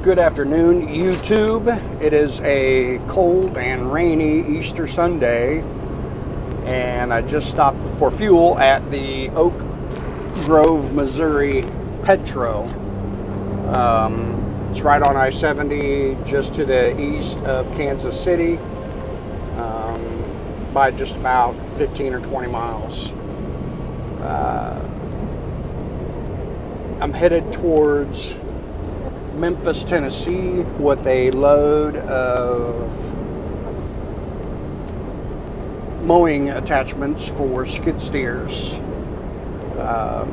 Good afternoon, YouTube. It is a cold and rainy Easter Sunday, and I just stopped for fuel at the Oak Grove, Missouri Petro. It's right on I-70, just to the east of Kansas City, by just about 15 or 20 miles. I'm headed towards Memphis, Tennessee, with a load of mowing attachments for skid steers. I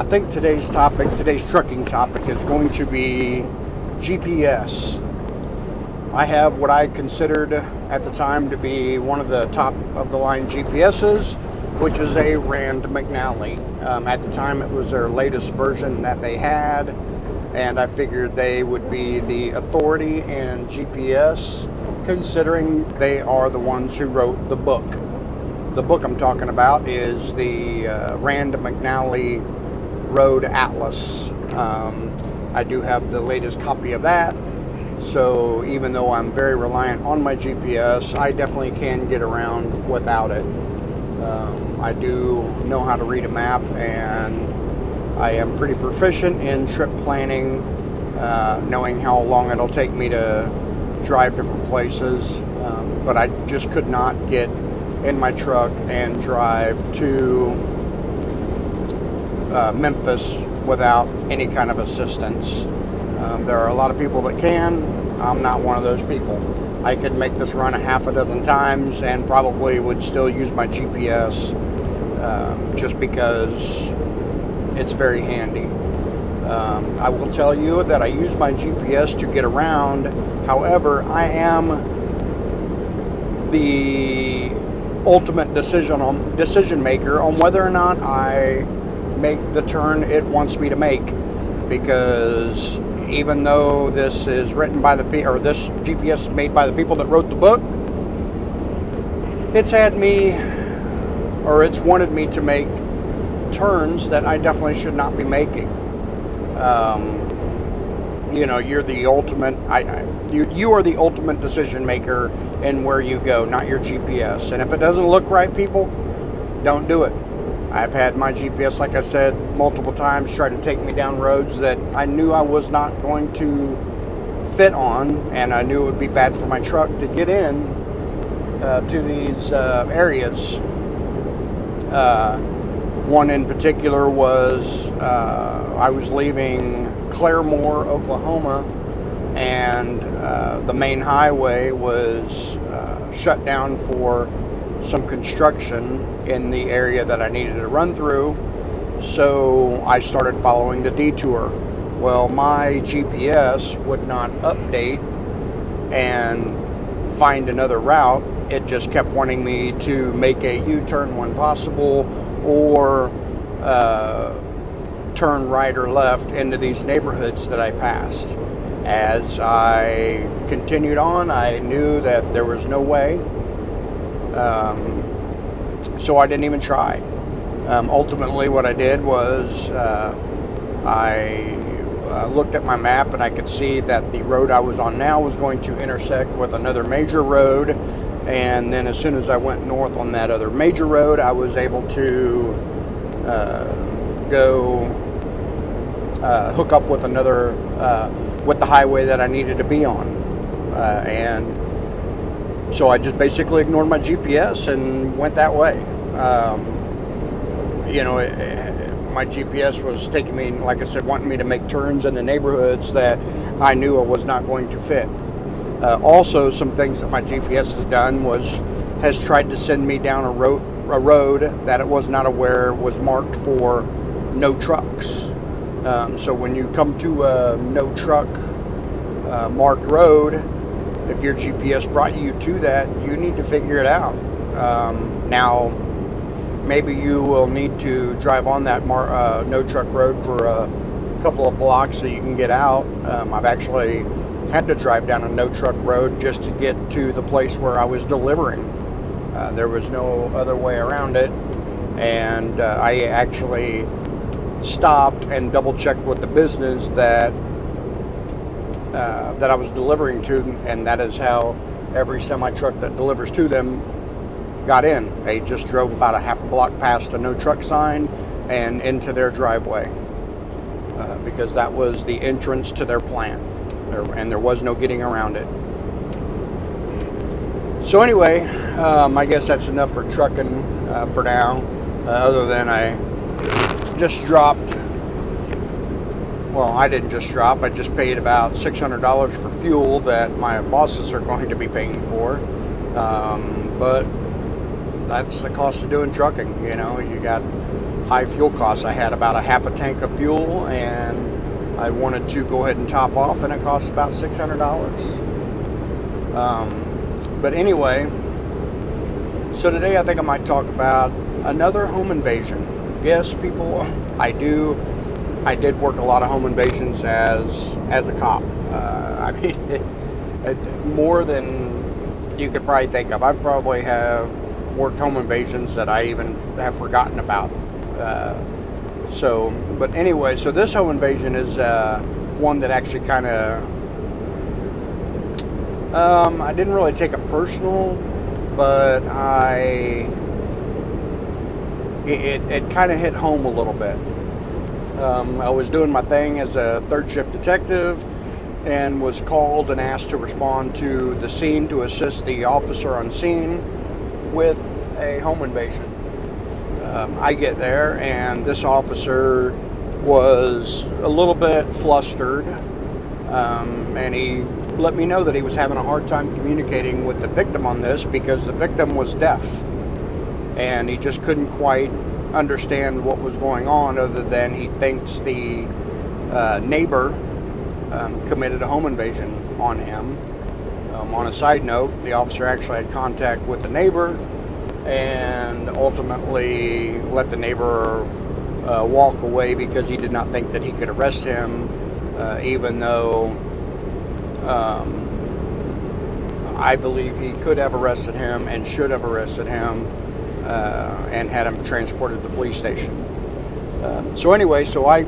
think today's trucking topic, is going to be GPS. I have what I considered at the time to be one of the top of the line GPSs, which is a Rand McNally. At the time, it was their latest version that they had, and I figured they would be the authority in GPS, considering they are the ones who wrote the book. The book I'm talking about is the Rand McNally Road Atlas. I do have the latest copy of that, so even though I'm very reliant on my GPS, I definitely can get around without it. I do know how to read a map, and I am pretty proficient in trip planning, knowing how long it'll take me to drive different places, but I just could not get in my truck and drive to Memphis without any kind of assistance. There are a lot of people that can. I'm not one of those people. I could make this run a half a dozen times and probably would still use my GPS, just because it's very handy. I will tell you that I use my GPS to get around. However, I am the ultimate decision maker on whether or not I make the turn it wants me to make, because even though this is written by this GPS is made by the people that wrote the book, it's wanted me to make turns that I definitely should not be making. You're the ultimate. You are the ultimate decision maker in where you go, not your GPS. And if it doesn't look right, people, don't do it. I've had my GPS, like I said, multiple times try to take me down roads that I knew I was not going to fit on, and I knew it would be bad for my truck to get in to these areas. One in particular was I was leaving Claremore, Oklahoma, and the main highway was shut down for some construction in the area that I needed to run through, so I started following the detour. Well, my GPS would not update and find another route. It just kept wanting me to make a U-turn when possible, or turn right or left into these neighborhoods that I passed. As I continued on, I knew that there was no way, so I didn't even try. Ultimately, what I did was I looked at my map, and I could see that the road I was on now was going to intersect with another major road, and then as soon as I went north on that other major road, I was able to go hook up with with the highway that I needed to be on, and so I just basically ignored my GPS and went that way. My GPS was taking me, like I said, wanting me to make turns in the neighborhoods that I knew I was not going to fit. Also, some things that my GPS has done has tried to send me down a road that it was not aware was marked for no trucks. So when you come to a no truck marked road, if your GPS brought you to that, you need to figure it out. Now, maybe you will need to drive on that no truck road for a couple of blocks so you can get out. I've actually had to drive down a no truck road just to get to the place where I was delivering. There was no other way around it, and I actually stopped and double checked with the business that I was delivering to, and that is how every semi truck that delivers to them got in. They just drove about a half a block past a no truck sign and into their driveway, because that was the entrance to their plant, and there was no getting around it. So anyway, I guess that's enough for trucking for now, other than I just dropped, well, I didn't just drop, I just paid about $600 for fuel that my bosses are going to be paying for, but that's the cost of doing trucking. You know, you got high fuel costs. I had about a half a tank of fuel, and I wanted to go ahead and top off, and it cost about $600. But anyway, so today I think I might talk about another home invasion. Yes, people, I did work a lot of home invasions as a cop. I mean, more than you could probably think of. I probably have worked home invasions that I even have forgotten about. But anyway, so this home invasion is one that actually kind of, I didn't really take it personal, but it kind of hit home a little bit. I was doing my thing as a third shift detective and was called and asked to respond to the scene to assist the officer on scene with a home invasion. I get there, and this officer was a little bit flustered, and he let me know that he was having a hard time communicating with the victim on this because the victim was deaf, and he just couldn't quite understand what was going on, other than he thinks the neighbor committed a home invasion on him. On a side note, the officer actually had contact with the neighbor and ultimately let the neighbor walk away because he did not think that he could arrest him, even though I believe he could have arrested him and should have arrested him and had him transported to the police station. So anyway, so I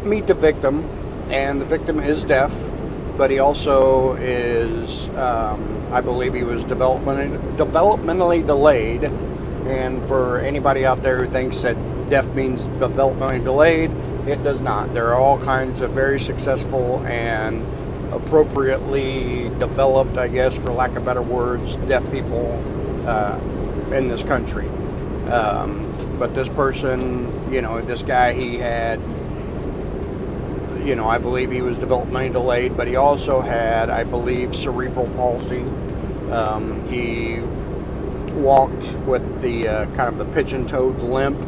meet the victim, and the victim is deaf, but he also is, I believe he was developmentally delayed. And for anybody out there who thinks that deaf means developmentally delayed, it does not. There are all kinds of very successful and appropriately developed, I guess, for lack of better words, deaf people in this country. But this person, this guy, he had, I believe he was developmentally delayed, but he also had, I believe, cerebral palsy. He walked with the kind of the pigeon-toed limp,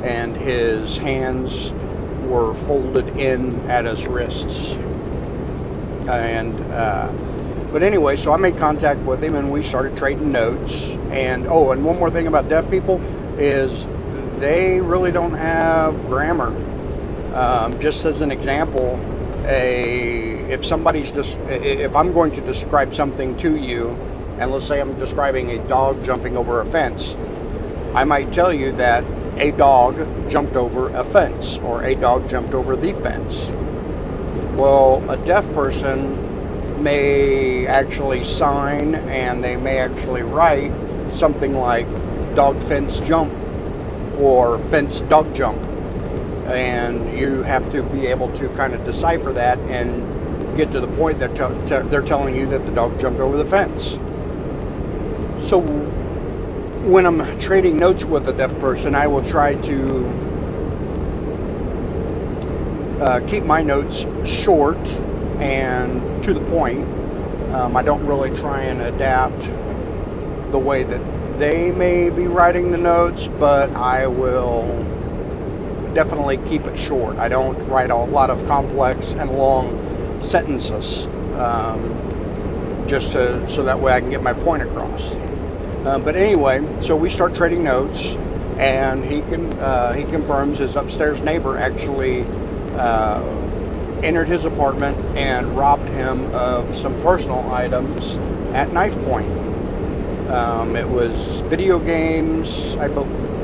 and his hands were folded in at his wrists. But anyway, so I made contact with him, and we started trading notes. And and one more thing about deaf people is they really don't have grammar. Just as an example, if I'm going to describe something to you, and let's say I'm describing a dog jumping over a fence, I might tell you that a dog jumped over a fence, or a dog jumped over the fence. Well, a deaf person may actually sign, and they may actually write something like dog fence jump or fence dog jump, and you have to be able to kind of decipher that and get to the point that they're telling you that the dog jumped over the fence. So when I'm trading notes with a deaf person, I will try to keep my notes short and to the point. I don't really try and adapt the way that they may be writing the notes, but I will definitely keep it short. I don't write a lot of complex and long sentences, so that way I can get my point across. But anyway, so we start trading notes, and he confirms his upstairs neighbor actually entered his apartment and robbed him of some personal items at knife point. It was video games,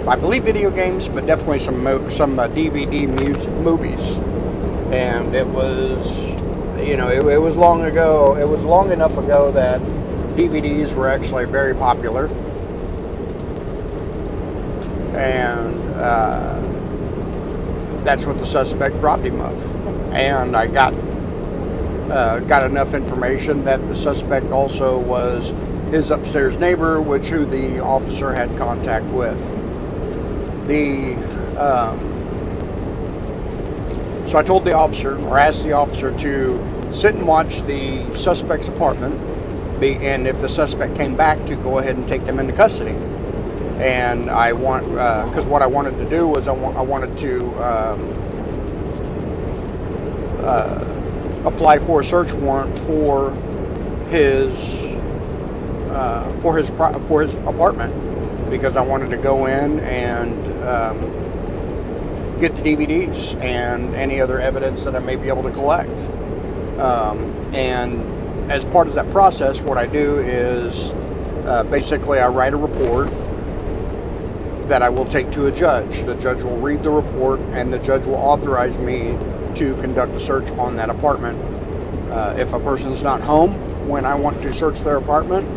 I believe video games, but definitely some DVD movies. And it was, it was long ago. It was long enough ago that DVDs were actually very popular. And that's what the suspect robbed him of. And I got enough information that the suspect also was his upstairs neighbor, who the officer had contact with. So I told the officer, or asked the officer, to sit and watch the suspect's apartment, and if the suspect came back, to go ahead and take them into custody. And because what I wanted to do was I wanted to apply for a search warrant for his apartment, because I wanted to go in and get the DVDs and any other evidence that I may be able to collect. And as part of that process, what I do is basically I write a report that I will take to a judge. The judge will read the report, and the judge will authorize me to conduct a search on that apartment. If a person's not home when I want to search their apartment,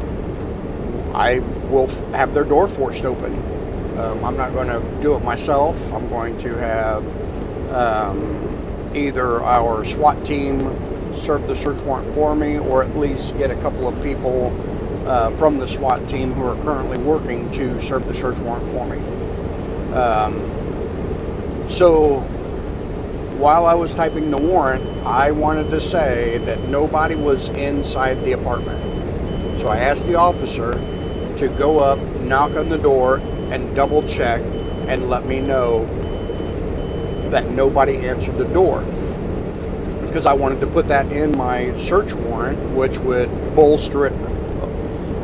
I will have their door forced open. I'm not going to do it myself. I'm going to have either our SWAT team serve the search warrant for me, or at least get a couple of people from the SWAT team who are currently working to serve the search warrant for me. So while I was typing the warrant, I wanted to say that nobody was inside the apartment. So I asked the officer to go up, knock on the door, and double check and let me know that nobody answered the door, because I wanted to put that in my search warrant, which would bolster it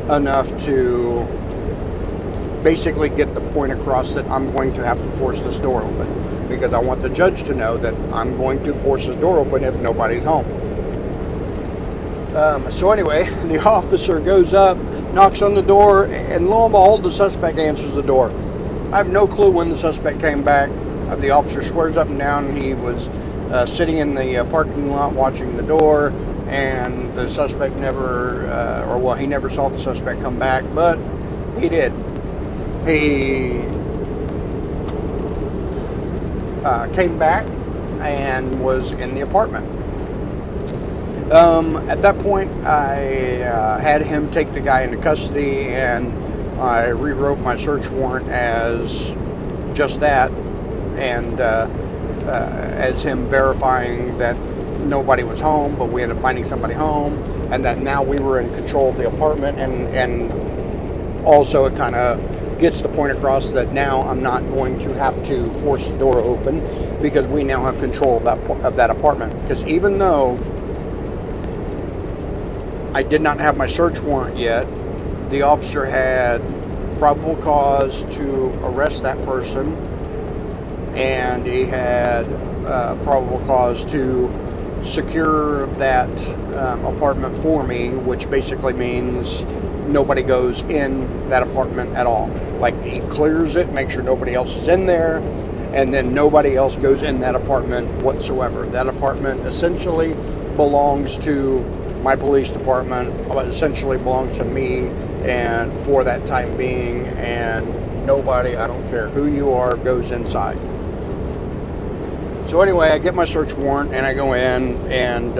enough to basically get the point across that I'm going to have to force this door open, because I want the judge to know that I'm going to force this door open if nobody's home. So anyway, the officer goes up, knocks on the door, and lo and behold, the suspect answers the door. I have no clue when the suspect came back. The officer swears up and down he was sitting in the parking lot watching the door, and the suspect he never saw the suspect come back, but he did. He came back and was in the apartment. At that point, I had him take the guy into custody, and I rewrote my search warrant as just that, and as him verifying that nobody was home, but we ended up finding somebody home, and that now we were in control of the apartment, and also it kind of gets the point across that now I'm not going to have to force the door open, because we now have control of that apartment. Because even though I did not have my search warrant yet, the officer had probable cause to arrest that person, and he had probable cause to secure that apartment for me, which basically means nobody goes in that apartment at all. Like, he clears it, makes sure nobody else is in there, and then nobody else goes in that apartment whatsoever. That apartment essentially belongs to my police department, essentially belongs to me, and for that time being, and nobody, I don't care who you are, goes inside. So anyway, I get my search warrant, and I go in and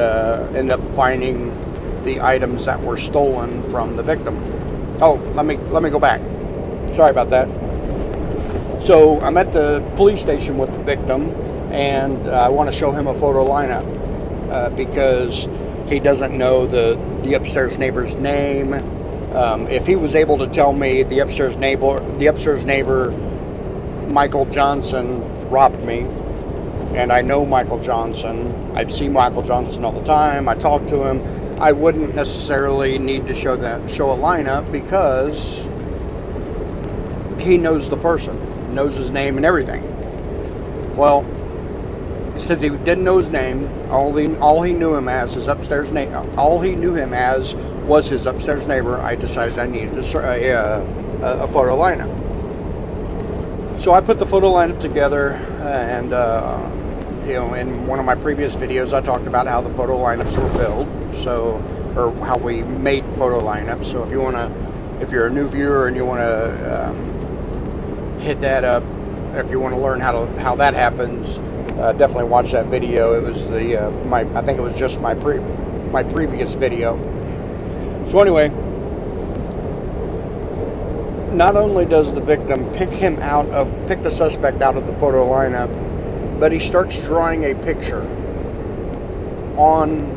end up finding the items that were stolen from the victim. Oh, let me go back. Sorry about that. So I'm at the police station with the victim, and I want to show him a photo lineup because he doesn't know the upstairs neighbor's name. If he was able to tell me the upstairs neighbor, Michael Johnson, robbed me, and I know Michael Johnson, I've seen Michael Johnson all the time, I talk to him, I wouldn't necessarily need to show a lineup, because he knows the person, knows his name and everything. Well, since he didn't know his name, all he knew him as his upstairs all he knew him as was his upstairs neighbor, I decided I needed a photo lineup. So I put the photo lineup together, and in one of my previous videos, I talked about how the photo lineups were built, or how we made photo lineups. So if you're a new viewer and you want to hit that up, if you want to learn how that happens, definitely watch that video. It was I think it was just my previous video. So anyway, not only does the victim pick the suspect out of the photo lineup, but he starts drawing a picture on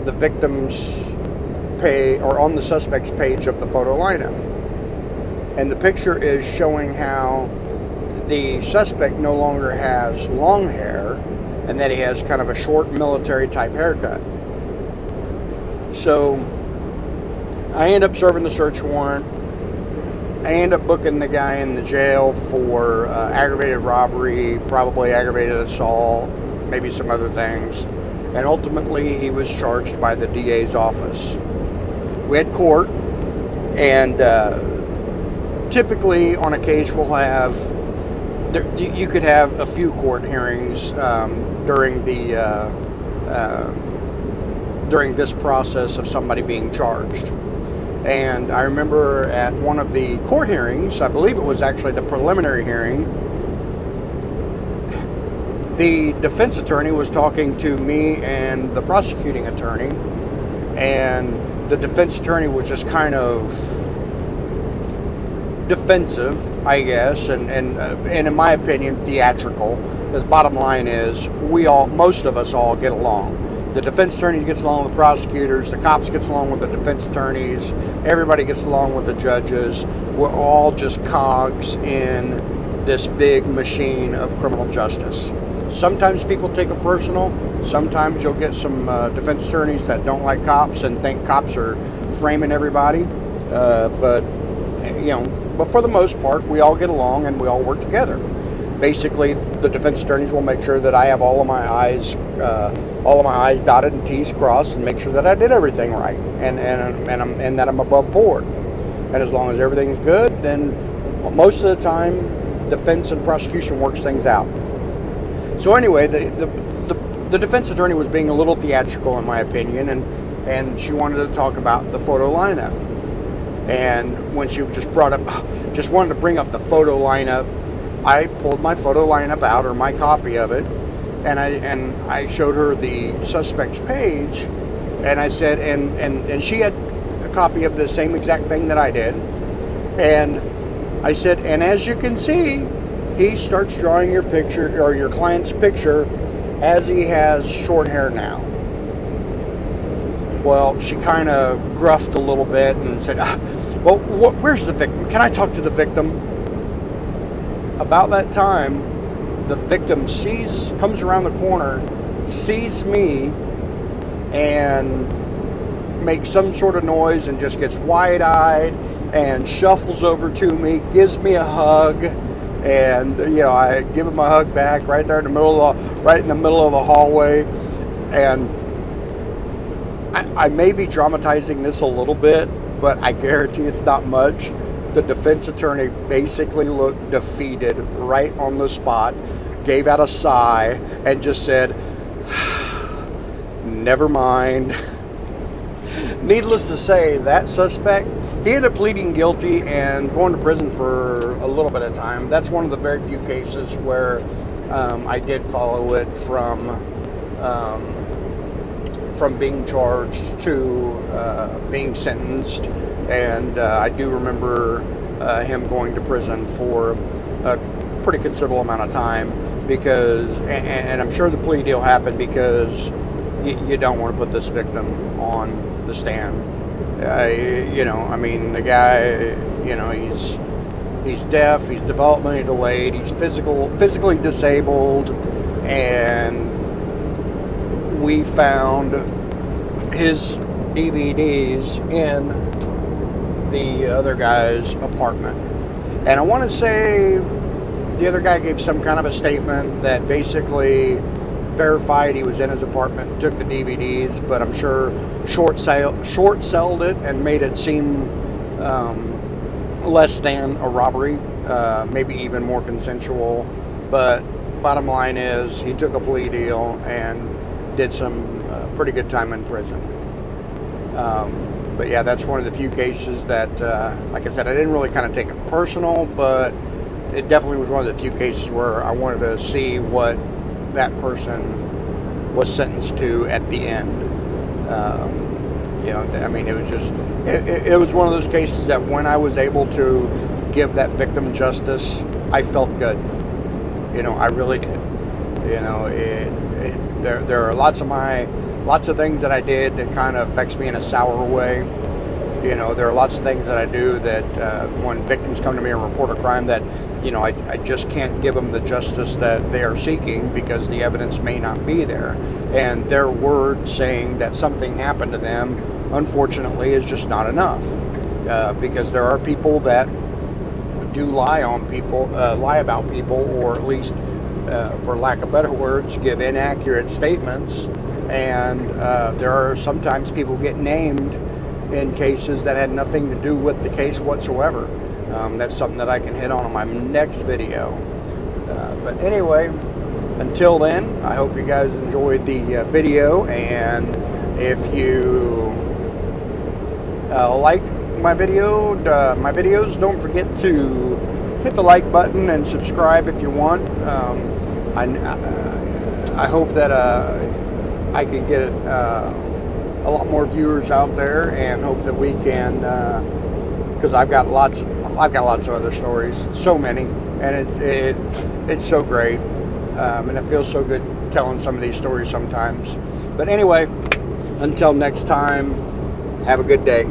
the victim's page, or on the suspect's page of the photo lineup. And the picture is showing how the suspect no longer has long hair, and that he has kind of a short military type haircut. So I end up serving the search warrant. I end up booking the guy in the jail for aggravated robbery, probably aggravated assault, maybe some other things. And ultimately, he was charged by the DA's office. We had court, and typically on a case we'll have, you could have a few court hearings during this process of somebody being charged. And I remember at one of the court hearings, I believe it was actually the preliminary hearing, the defense attorney was talking to me and the prosecuting attorney, and the defense attorney was just kind of defensive, I guess, and in my opinion, theatrical. The bottom line is, most of us all get along. The defense attorney gets along with the prosecutors, the cops gets along with the defense attorneys, everybody gets along with the judges. We're all just cogs in this big machine of criminal justice. Sometimes people take it personal. Sometimes you'll get some defense attorneys that don't like cops and think cops are framing everybody. But for the most part, we all get along and we all work together. Basically, the defense attorneys will make sure that I have all of my I's dotted and T's crossed, and make sure that I did everything right, and that I'm above board. And as long as everything's good, then most of the time, defense and prosecution works things out. So anyway, the defense attorney was being a little theatrical, in my opinion, and she wanted to talk about the photo lineup. And when she just wanted to bring up the photo lineup, I pulled my photo lineup out, or my copy of it, and I showed her the suspect's page, and I said, and she had a copy of the same exact thing that I did, and I said, and as you can see, he starts drawing your picture, or your client's picture, as he has short hair now. Well, she kind of gruffed a little bit and said, well, where's the victim? Can I talk to the victim? About that time, the victim comes around the corner, sees me, and makes some sort of noise and just gets wide-eyed and shuffles over to me, gives me a hug, and I give him a hug back right there in the middle of the hallway. And I may be dramatizing this a little bit, but I guarantee it's not much. The defense attorney basically looked defeated right on the spot, gave out a sigh, and just said, never mind. Needless to say, that suspect, he ended up pleading guilty and going to prison for a little bit of time. That's one of the very few cases where I did follow it from being charged to being sentenced. And I do remember him going to prison for a pretty considerable amount of time, because, and I'm sure the plea deal happened because you don't want to put this victim on the stand. The guy, he's deaf, he's developmentally delayed, he's physically disabled, and we found his DVDs in the other guy's apartment. And I want to say the other guy gave some kind of a statement that basically verified he was in his apartment and took the DVDs, but I'm sure short-sold it and made it seem less than a robbery. maybe even more consensual. But bottom line is, he took a plea deal and did some pretty good time in prison. But yeah, that's one of the few cases that, like I said, I didn't really kind of take it personal, but it definitely was one of the few cases where I wanted to see what that person was sentenced to at the end. You know, I mean, it was just, it was one of those cases that when I was able to give that victim justice, I felt good. You know, I really did. You know, there are lots of things that I did that kind of affects me in a sour way. You know, there are lots of things that I do that when victims come to me and report a crime that, you know, I just can't give them the justice that they are seeking because the evidence may not be there. And their word saying that something happened to them, unfortunately, is just not enough. Because there are people that do lie on people, lie about people, or at least, for lack of better words, give inaccurate statements. And there are sometimes people get named in cases that had nothing to do with the case whatsoever. That's something that I can hit on my next video. But anyway, until then, I hope you guys enjoyed the video, and if you like my videos, don't forget to hit the like button and subscribe if you want. I hope that I can get a lot more viewers out there, and hope that we can, because I've got lots of other stories, so many, and it's so great, and it feels so good telling some of these stories sometimes. But anyway, until next time, have a good day.